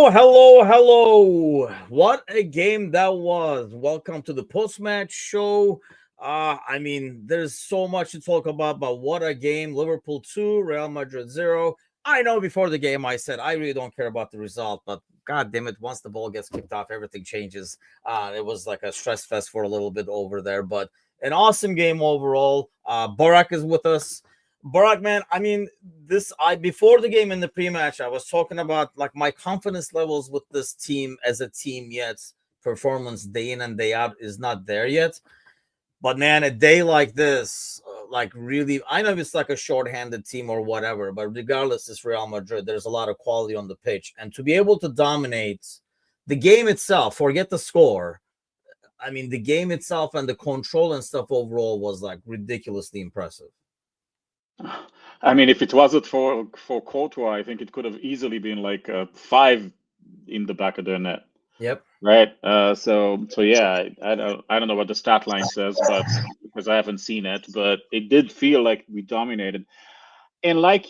Hello. What a game that was. Welcome to the PostMatch show. There's so much to talk about, but what a game. Liverpool 2, Real Madrid 0. I know before the game I said I really don't care about the result, but god damn it, once the ball gets kicked off, everything changes. It was like a stress fest for a little bit over there, but an awesome game overall. Barak is with us. Barak, man, before the game in the pre-match, I was talking about like my confidence levels with this team as a team yet. Performance day in and day out is not there yet. But man, a day like this, really, I know it's like a short-handed team or whatever, but regardless, it's Real Madrid. There's a lot of quality on the pitch. And to be able to dominate the game itself, forget the score. The game itself and the control and stuff overall was like ridiculously impressive. If it wasn't for Courtois, I think it could have easily been like 5 in the back of their net. Yep. Right. So yeah, I don't know what the stat line says, but because I haven't seen it, but it did feel like we dominated. And like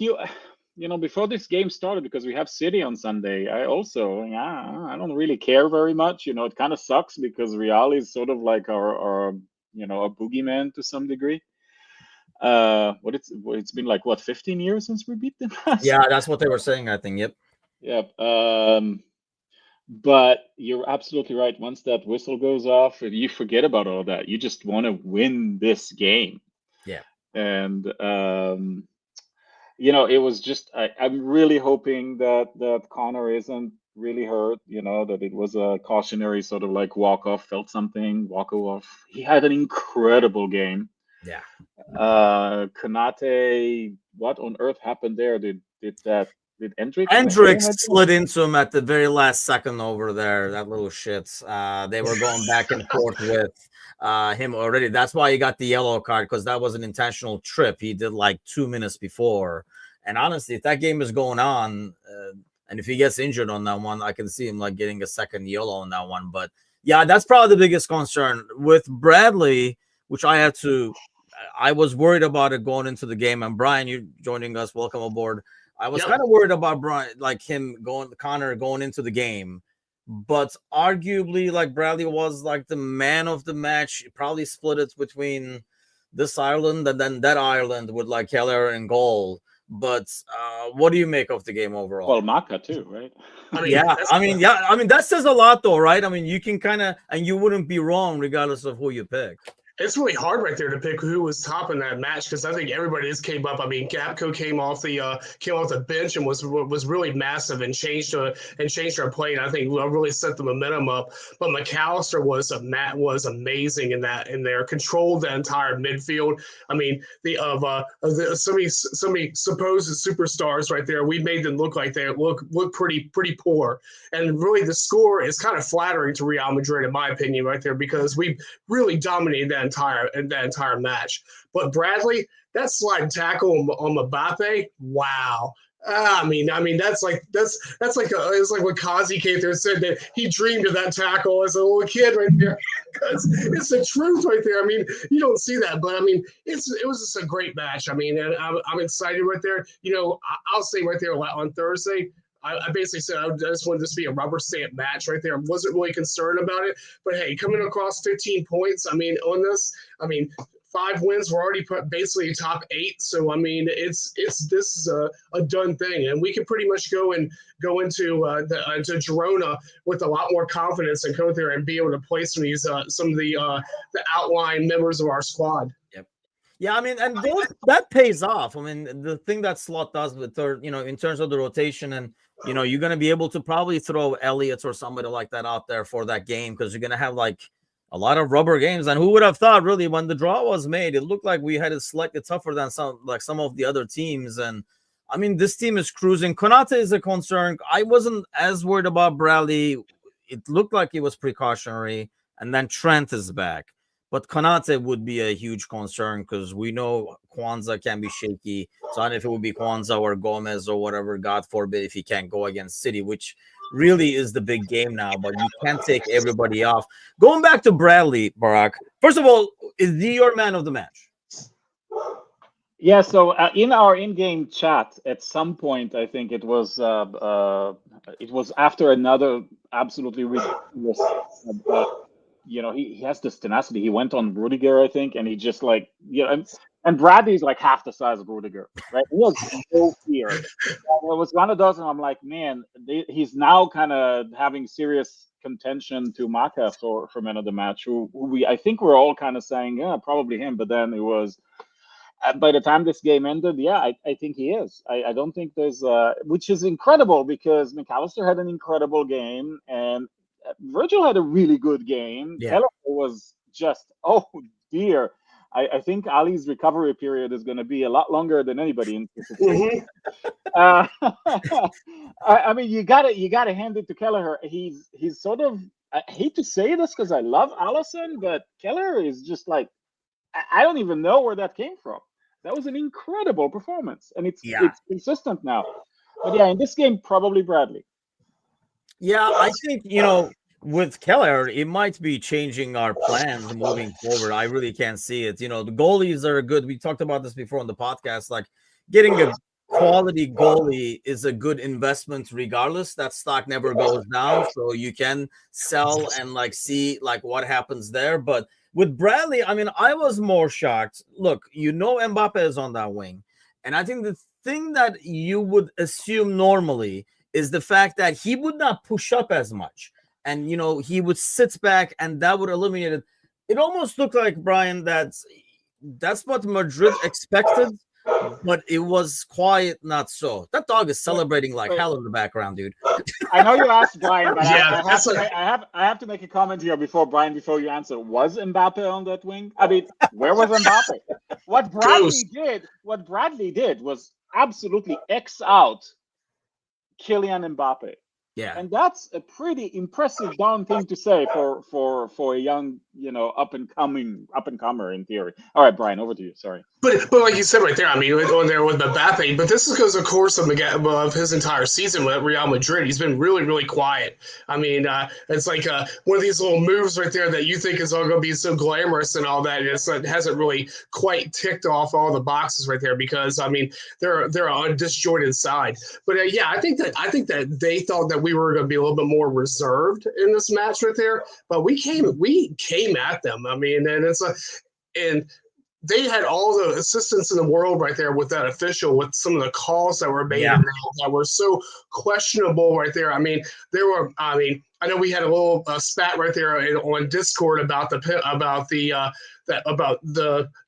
before this game started, because we have City on Sunday, I don't really care very much. It kind of sucks because Real is sort of like our a boogeyman to some degree. It's been like 15 years since we beat them? Yeah, that's what they were saying, I think. Yep. But you're absolutely right. Once that whistle goes off, you forget about all that. You just want to win this game. Yeah. And it was just I'm really hoping that Connor isn't really hurt, that it was a cautionary sort of like walk off, walk off. He had an incredible game. Yeah. Konate, what on earth happened there? Did Hendrick slid into him at the very last second over there? That little shit. They were going back and forth with him already. That's why he got the yellow card, because that was an intentional trip he did like 2 minutes before. And honestly, if that game is going on, and if he gets injured on that one, I can see him like getting a second yellow on that one. But yeah, that's probably the biggest concern with Bradley, which I was worried about it going into the game. And Brian, you joining us, welcome aboard. I was kind of worried about Brian, like Connor going into the game, but arguably, like Bradley was like the man of the match. Probably split it between this Ireland and then that Ireland with like Keller and goal. But what do you make of the game overall? Well, Maka too, right? That says a lot, though, right? You can kind of, and you wouldn't be wrong regardless of who you pick. It's really hard right there to pick who was top in that match, because I think everybody just came up. Gapco came off the bench and was really massive and changed our play. And I think really set the momentum up. But McAllister was amazing in there, controlled the entire midfield. So many supposed superstars right there, we made them look like they look pretty poor. And really, the score is kind of flattering to Real Madrid, in my opinion, right there, because we really dominated that entire match. But Bradley, that slide tackle on Mbappe, wow. That's like it's like when Kazi came there and said that he dreamed of that tackle as a little kid right there. Because it's the truth right there. You don't see that, but it was just a great match. And I'm excited right there. I'll say right there on Thursday, I basically said I just wanted this to be a rubber stamp match right there. I wasn't really concerned about it. But hey, coming across 15 points, on this, 5 wins, we're already basically top 8. So this is a done thing, and we can pretty much go into to Girona with a lot more confidence and go there and be able to play some of the outlying members of our squad. Yep. Yeah, and that pays off. The thing that Slot does with in terms of the rotation, and you're going to be able to probably throw Elliott or somebody like that out there for that game, because you're going to have like a lot of rubber games. And who would have thought, really, when the draw was made, it looked like we had it slightly tougher than some of the other teams. And this team is cruising. Konate is a concern. I wasn't as worried about Bradley. It looked like it was precautionary. And then Trent is back. But Konate would be a huge concern, because we know Kwanzaa can be shaky. So I don't know if it would be Kwanzaa or Gomez or whatever, God forbid, if he can't go against City, which really is the big game now. But you can't take everybody off. Going back to Bradley, Barak, first of all, is he your man of the match? Yeah, so in our in-game chat, at some point, I think it was after another absolutely ridiculous. Uh, he has this tenacity. He went on Rudiger, I think, and he just like and Bradley's like half the size of Rudiger, right? He has no fear. And it was one of those, and I'm like, man, he's now kind of having serious contention to Maka for man of the match. Who I think we're all kind of saying, yeah, probably him, but then it was by the time this game ended, yeah, I think he is. I don't think there's, which is incredible because McAllister had an incredible game and Virgil had a really good game. Yeah. Keller was just, oh dear. I think Ali's recovery period is going to be a lot longer than anybody anticipated. I mean, you gotta hand it to Kelleher. He's sort of. I hate to say this because I love Allison, but Keller is just like I don't even know where that came from. That was an incredible performance, and it's consistent now. But yeah, in this game, probably Bradley. Yeah, I think with Keller, it might be changing our plans moving forward. I really can't see it. The goalies are good. We talked about this before on the podcast. Like getting a quality goalie is a good investment regardless. That stock never goes down, so you can sell and like see like what happens there. But with Bradley, I mean, I was more shocked. Look, Mbappe is on that wing, and I think the thing that you would assume normally is the fact that he would not push up as much. And, he would sit back and that would eliminate it. It almost looked like, Brian, that's what Madrid expected, but it was quiet, not so. That dog is celebrating like hell in the background, dude. I know you asked Brian, but Yeah, I have to make a comment here before you answer. Was Mbappe on that wing? I mean, where was Mbappe? What Bradley did was absolutely X out Kylian Mbappe. Yeah. And that's a pretty impressive darn thing to say for a young, up and comer in theory. All right, Brian, over to you. Sorry. But like you said right there, I mean, on there with Mbappe, but this is because, of course, of his entire season with Real Madrid. He's been really, really quiet. I mean, it's like one of these little moves right there that you think is all going to be so glamorous and all that. It hasn't really quite ticked off all the boxes right there because, I mean, they're on a disjointed side. But yeah, I think that they thought that we were going to be a little bit more reserved in this match right there. But we came at them. I mean, and it's and they had all the assistance in the world right there with that official, with some of the calls that were made that were so questionable right there. I mean, I know we had a little spat right there on Discord about the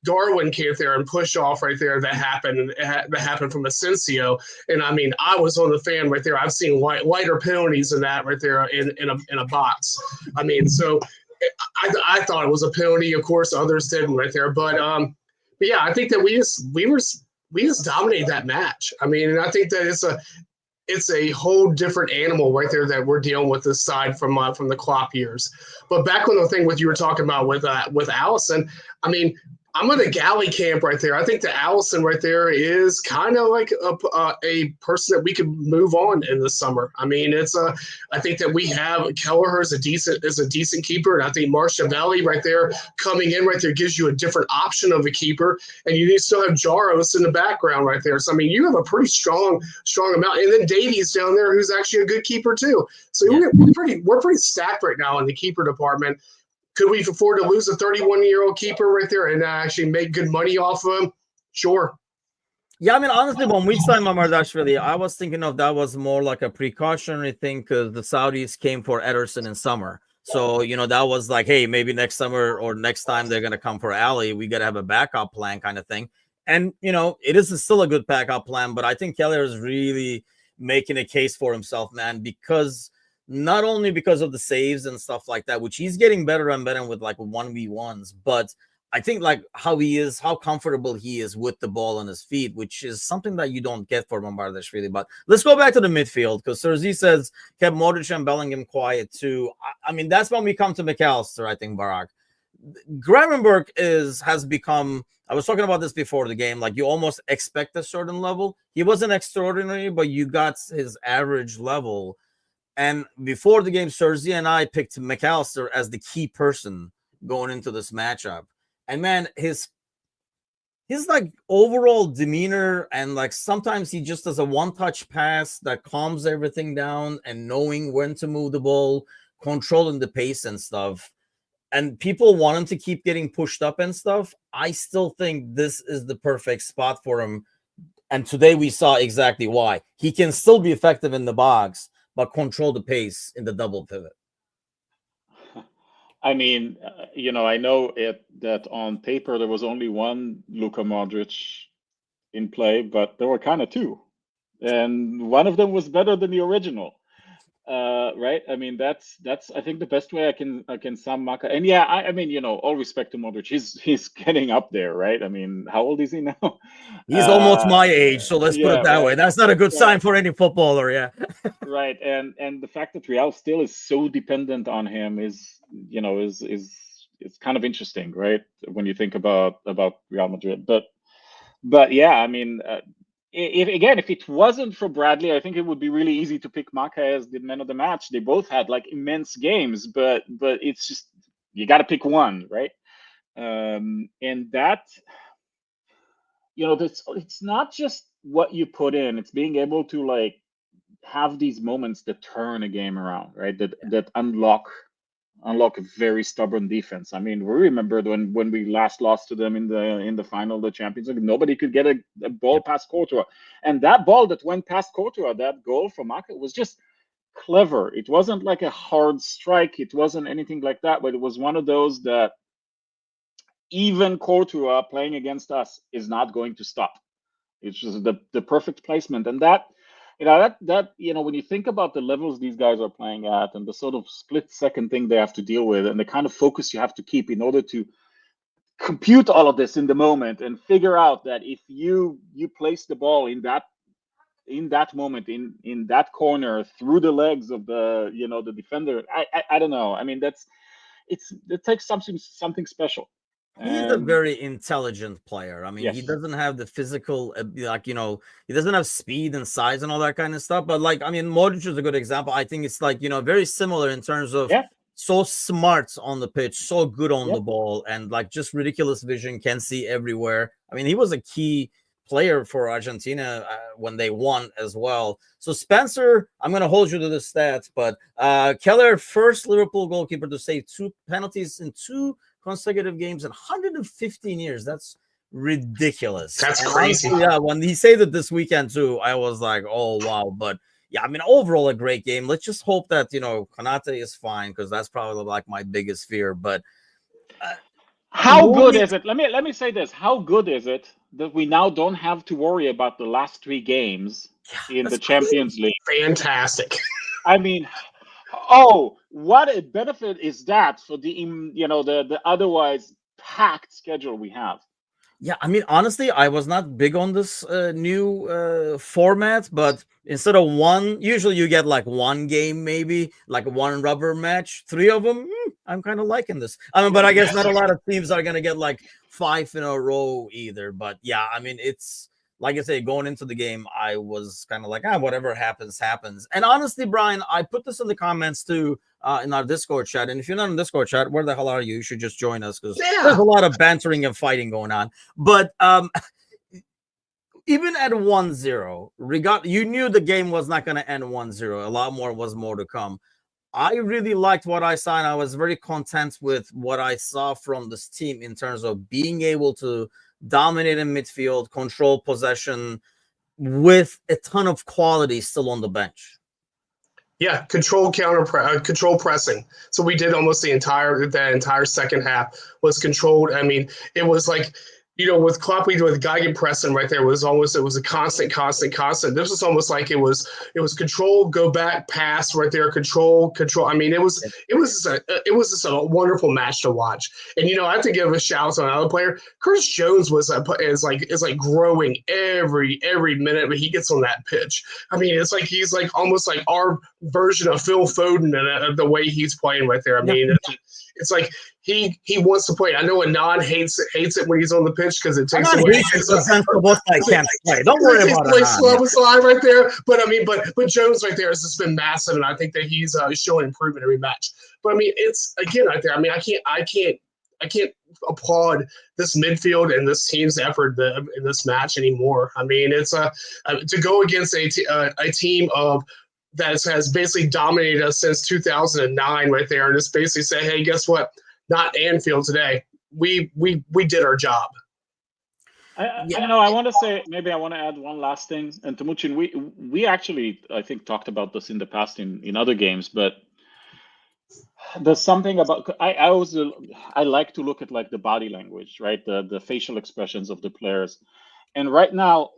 Darwin camp there and push off right there that happened from Asensio. And I mean, I was on the fan right there. I've seen lighter penalties than that right there in a box. I mean, so I thought it was a penalty. Of course, others didn't right there. But yeah, I think that we just dominated that match. I mean, and I think that it's a whole different animal right there that we're dealing with this side from the Klopp years. But back on the thing you were talking about with Allison, I mean, I'm in the Galley camp right there. I think that Allison right there is kind of like a person that we could move on in the summer. I mean, I think that we have Kelleher is a decent keeper, and I think Marchavelli right there coming in right there gives you a different option of a keeper, and you still have Jaros in the background right there. So I mean, you have a pretty strong amount, and then Davies down there who's actually a good keeper too. So we're pretty stacked right now in the keeper department. Could we afford to lose a 31-year-old keeper right there and actually make good money off of him? Sure. Yeah, I mean, honestly, when we signed Mamardashvili, I was thinking of that was more like a precautionary thing because the Saudis came for Ederson in summer. So, that was like, hey, maybe next summer or next time they're going to come for Ali. We got to have a backup plan kind of thing. And, it is still a good backup plan, but I think Keller is really making a case for himself, man, because not only because of the saves and stuff like that, which he's getting better and better with like 1v1s, but I think like how comfortable he is with the ball on his feet, which is something that you don't get for Mamardashvili. But let's go back to the midfield because Serzi says kept Modric and Bellingham quiet too. I mean, that's when we come to McAllister, I think, Barak. Gravenberch has become, I was talking about this before the game, like you almost expect a certain level. He wasn't extraordinary, but you got his average level. And before the game, Serzi and I picked McAllister as the key person going into this matchup. And man, his his like overall demeanor, and like sometimes he just does a one-touch pass that calms everything down, and knowing when to move the ball, controlling the pace and stuff. And people want him to keep getting pushed up and stuff. I still think this is the perfect spot for him. And today we saw exactly why. He can still be effective in the box, but control the pace in the double pivot. I mean, I know that on paper there was only one Luka Modric in play, but there were kind of two, and one of them was better than the original. Right? I mean, that's I think the best way I can sum Maka. And yeah, I mean, all respect to Modric, he's getting up there, right? I mean, how old is he now? He's almost my age, so let's put it that way. That's not a good sign for any footballer, yeah. Right, and the fact that Real still is so dependent on him is kind of interesting, right? When you think about Real Madrid, but yeah, I mean. If it wasn't for Bradley, I think it would be really easy to pick Maka as the man of the match. They both had like immense games, but it's just you got to pick one, right? And that, it's not just what you put in; it's being able to like have these moments that turn a game around, right? That unlock a very stubborn defense. I mean, we remember when we last lost to them in the final of the Champions League, nobody could get a ball past Courtois, and that ball that went past Courtois, that goal from Maka, was just clever. It wasn't like a hard strike, it wasn't anything like that, but it was one of those that even Courtois playing against us is not going to stop. It's just the perfect placement, and that when you think about the levels these guys are playing at and the sort of split second thing they have to deal with and the kind of focus you have to keep in order to compute all of this in the moment and figure out that if you place the ball in that moment in that corner through the legs of the defender, I don't know. I mean, it takes something special. He's a very intelligent player. I mean, yes. He doesn't have the physical, he doesn't have speed and size and all that kind of stuff. But like, I mean, Modric is a good example. I think it's like, very similar in terms of so smart on the pitch, so good on the ball, and like just ridiculous vision, can see everywhere. I mean, he was a key player for Argentina when they won as well. So Spencer, I'm going to hold you to the stats, but Keller, first Liverpool goalkeeper to save 2 penalties in 2 consecutive games in 115 years. That's ridiculous. That's crazy. Honestly, yeah, when he said it this weekend too, I was like, oh wow. But yeah, I mean, overall a great game. Let's just hope that Konate is fine, because that's probably like my biggest fear. But how good is it? Let me say this. How good is it that we now don't have to worry about the last 3 games in the Champions League? Fantastic. I mean, oh, what a benefit is that for the otherwise packed schedule we have. Yeah, I mean, honestly, I was not big on this new format, but instead of one, usually you get like 1 game, maybe like 1 rubber match, 3 of them. I'm kind of liking this. I mean, but I guess not a lot of teams are going to get like 5 in a row either. But yeah, I mean, it's like I say, going into the game, I was kind of like, whatever happens, happens. And honestly, Brian, I put this in the comments too in our Discord chat. And if you're not in Discord chat, where the hell are you? You should just join us, because there's a lot of bantering and fighting going on. But even at 1-0, you knew the game was not going to end 1-0. A lot more to come. I really liked what I saw, and I was very content with what I saw from this team in terms of being able to dominate in midfield, control possession, with a ton of quality still on the bench. Yeah, control pressing. So we did almost that entire second half was controlled. I mean, it was like, with Klopp, with Geigen pressing right there, it was a constant. This was almost like it was control, go back, pass right there, control. I mean, it was just a wonderful match to watch. And I have to give a shout out to another player. Curtis Jones is like growing every minute when he gets on that pitch. I mean, it's like he's like almost like our version of Phil Foden and the way he's playing right there. I mean, it's like he wants to play. I know Anand hates it when he's on the pitch because it takes away his can't play. Don't worry about it. Slow slide right there. But I mean, but Jones right there has just been massive, and I think that he's showing improvement every match. But I mean, it's again right there. I mean, I can't applaud this midfield and this team's effort in this match anymore. I mean, it's to go against a team that has basically dominated us since 2009 right there, and just basically say, hey, guess what? Not Anfield today. We did our job. I know. I want to say, maybe I want to add one last thing. And Timuchin, we actually, I think, talked about this in the past in other games, but there's something about I like to look at like the body language, right? The facial expressions of the players. And right now,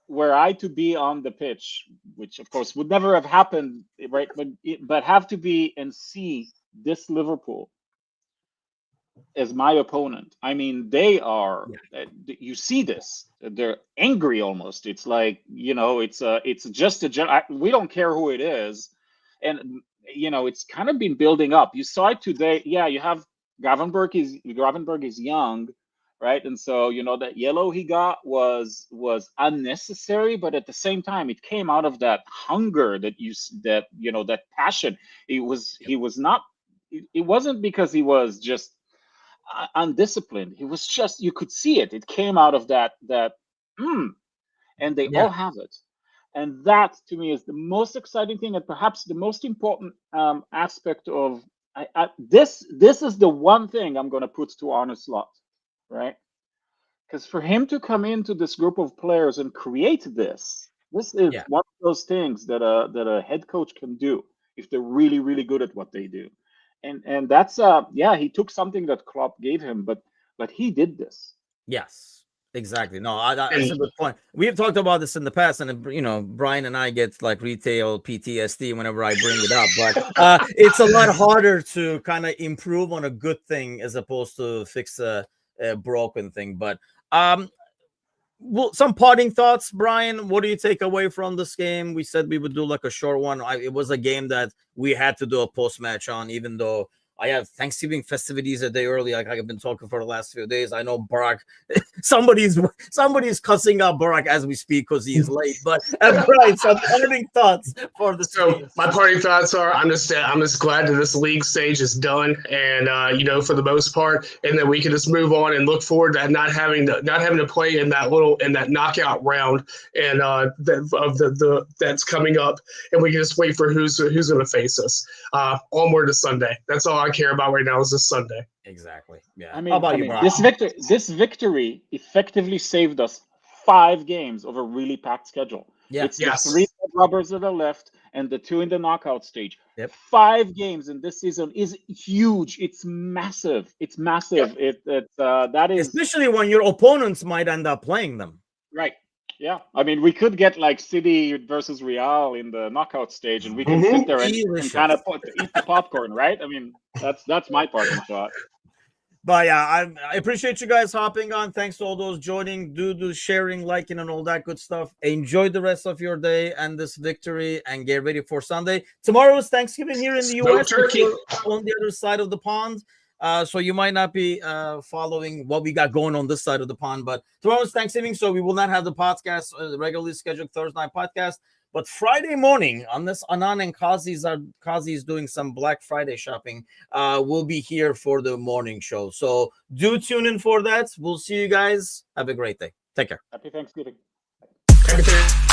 were I to be on the pitch, which of course would never have happened, right? But have to be and see this Liverpool as my opponent. I mean, they are. You see this. They're angry almost. It's like, it's just we don't care who it is, and it's kind of been building up. You saw it today. Yeah, you have Gravenberg is young, right? And so that yellow he got was unnecessary, but at the same time, it came out of that hunger that passion. He was not. It wasn't because he was just undisciplined. He was just, you could see it. It came out of that and they all have it. And that to me is the most exciting thing, and perhaps the most important aspect of this is the one thing I'm going to put to Arne Slot, right? Because for him to come into this group of players and create this is one of those things that a head coach can do if they're really, really good at what they do. And that's he took something that Klopp gave him, but he did this. Yes, exactly. No, that's a good point. We have talked about this in the past, and Brian and I get like retail PTSD whenever I bring it up. But it's a lot harder to kind of improve on a good thing as opposed to fix a broken thing. But well, some parting thoughts, Brian. What do you take away from this game? We said we would do like a short one. It was a game that we had to do a post-match on, even though I have Thanksgiving festivities a day early. Like I've been talking for the last few days. I know Barak, somebody's cussing out Barak as we speak because he is late. But Brian, some parting thoughts for the. So my parting thoughts are: I'm just glad that this league stage is done, and for the most part, and that we can just move on and look forward to not having to play in that knockout round, and that's coming up, and we can just wait for who's going to face us. Onward to Sunday. That's all I care about right now is this Sunday. Exactly. Yeah. I mean, this victory effectively saved us 5 games of a really packed schedule. Yeah. It's the 3 rubbers that are left and the 2 in the knockout stage. Yep. 5 games in this season is huge. It's massive. It's massive. Yep. That is, especially when your opponents might end up playing them. Right. Yeah, I mean, we could get like City versus Real in the knockout stage, and we can sit there and kind of eat the popcorn, right? I mean, that's my parting shot. But yeah, I appreciate you guys hopping on. Thanks to all those joining, do sharing, liking, and all that good stuff. Enjoy the rest of your day and this victory, and get ready for Sunday. Tomorrow is Thanksgiving here in the U.S. Turkey on the other side of the pond. So you might not be following what we got going on this side of the pond, but tomorrow's Thanksgiving, so we will not have the podcast, the regularly scheduled Thursday night podcast. But Friday morning, unless Anan and Kazi is doing some Black Friday shopping, we'll be here for the morning show. So do tune in for that. We'll see you guys. Have a great day. Take care. Happy Thanksgiving. Happy Thanksgiving.